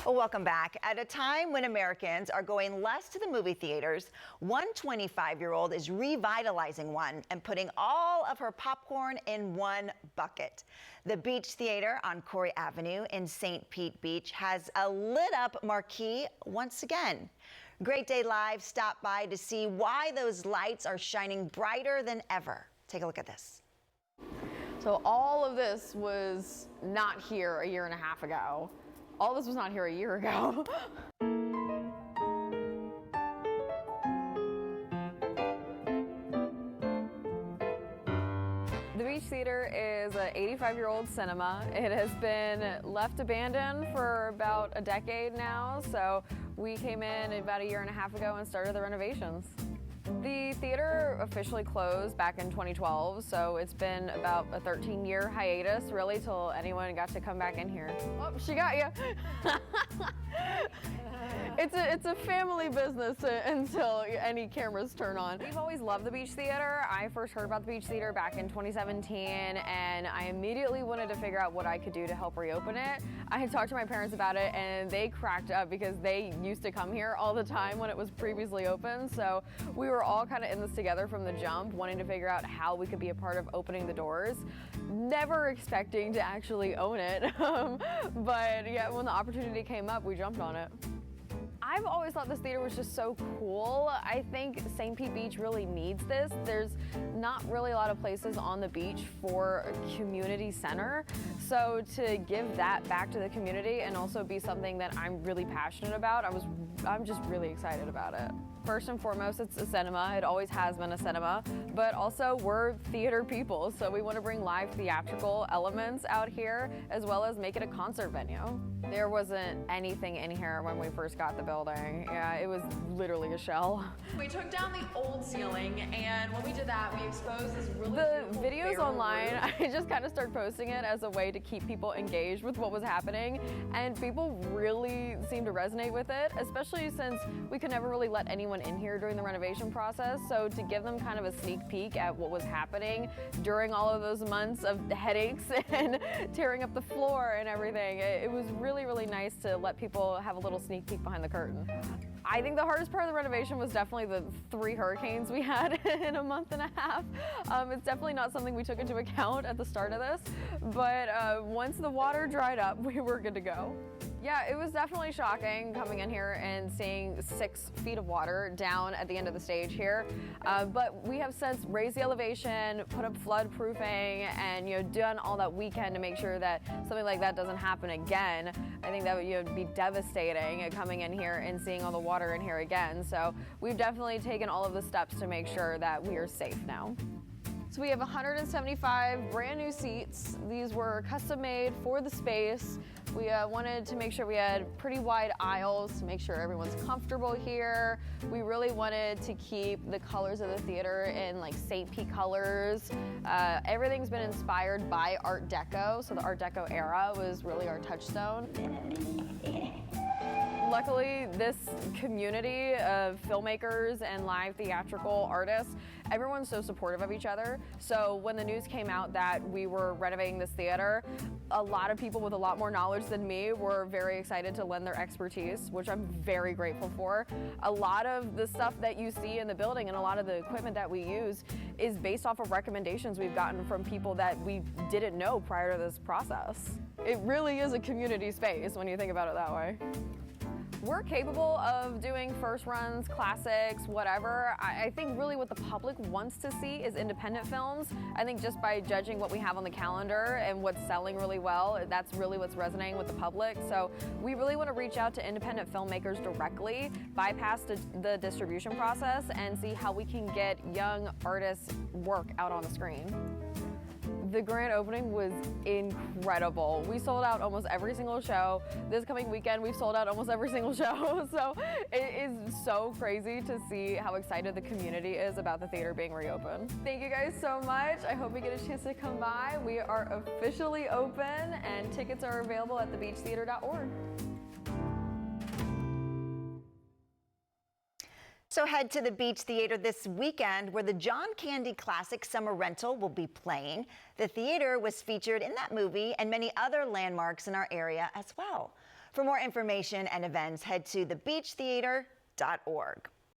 Well, welcome back. At a time when Americans are going less to the movie theaters, one 25-year-old is revitalizing one and putting all of her popcorn in one bucket. The Beach Theater on Corey Avenue in St. Pete Beach has a lit-up marquee once again. Great Day Live stopped by to see why those lights are shining brighter than ever. Take a look at this. So all of this was not here a year and a half ago. All this was not here a year ago. The Beach Theater is an 85-year-old cinema. It has been left abandoned for about a decade now, so we came in about a year and a half ago and started the renovations. The theater officially closed back in 2012, so it's been about a 13-year hiatus, really, till anyone got to come back in here. Oh, she got you. It's a family business until any cameras turn on. We've always loved the Beach Theater. I first heard about the Beach Theater back in 2017, and I immediately wanted to figure out what I could do to help reopen it. I had talked to my parents about it, and they cracked up because they used to come here all the time when it was previously open, so we were all kind of in this together from the jump, wanting to figure out how we could be a part of opening the doors. Never expecting to actually own it, but yeah, when the opportunity came up, we jumped on it. I've always thought this theater was just so cool. I think St. Pete Beach really needs this. There's not really a lot of places on the beach for a community center. So to give that back to the community and also be something that I'm really passionate about, I'm just really excited about it. First and foremost, it's a cinema. It always has been a cinema, but also we're theater people, so we want to bring live theatrical elements out here as well as make it a concert venue. There wasn't anything in here when we first got the building. Yeah, it was literally a shell. We took down the old ceiling, and when we did that, we exposed this really beautiful videos online. I just kind of started posting it as a way to keep people engaged with what was happening, and people really seemed to resonate with it, especially since we could never really let anyone in here during the renovation process. So to give them kind of a sneak peek at what was happening during all of those months of headaches and tearing up the floor and everything, it was really nice to let people have a little sneak peek behind the curtain. I think the hardest part of the renovation was definitely the 3 hurricanes we had in a month and a half. It's definitely not something we took into account at the start of this, but once the water dried up, we were good to go. Yeah, it was definitely shocking coming in here and seeing 6 feet of water down at the end of the stage here. But we have since raised the elevation, put up flood proofing, and done all that we can to make sure that something like that doesn't happen again. I think that would be devastating coming in here and seeing all the water in here again. So we've definitely taken all of the steps to make sure that we are safe now. So we have 175 brand new seats. These were custom made for the space. We wanted to make sure we had pretty wide aisles to make sure everyone's comfortable here. We really wanted to keep the colors of the theater in like St. Pete colors. Everything's been inspired by Art Deco, so the Art Deco era was really our touchstone. Luckily, this community of filmmakers and live theatrical artists, everyone's so supportive of each other. So when the news came out that we were renovating this theater, a lot of people with a lot more knowledge than me were very excited to lend their expertise, which I'm very grateful for. A lot of the stuff that you see in the building and a lot of the equipment that we use is based off of recommendations we've gotten from people that we didn't know prior to this process. It really is a community space when you think about it that way. We're capable of doing first runs, classics, whatever. I think really what the public wants to see is independent films. I think just by judging what we have on the calendar and what's selling really well, that's really what's resonating with the public. So we really want to reach out to independent filmmakers directly, bypass the distribution process, and see how we can get young artists' work out on the screen. The grand opening was incredible. We sold out almost every single show. This coming weekend, we've sold out almost every single show. So it is so crazy to see how excited the community is about the theater being reopened. Thank you guys so much. I hope you get a chance to come by. We are officially open and tickets are available at thebeachtheater.org. So head to the Beach Theater this weekend where the John Candy classic Summer Rental will be playing. The theater was featured in that movie and many other landmarks in our area as well. For more information and events, head to thebeachtheater.org.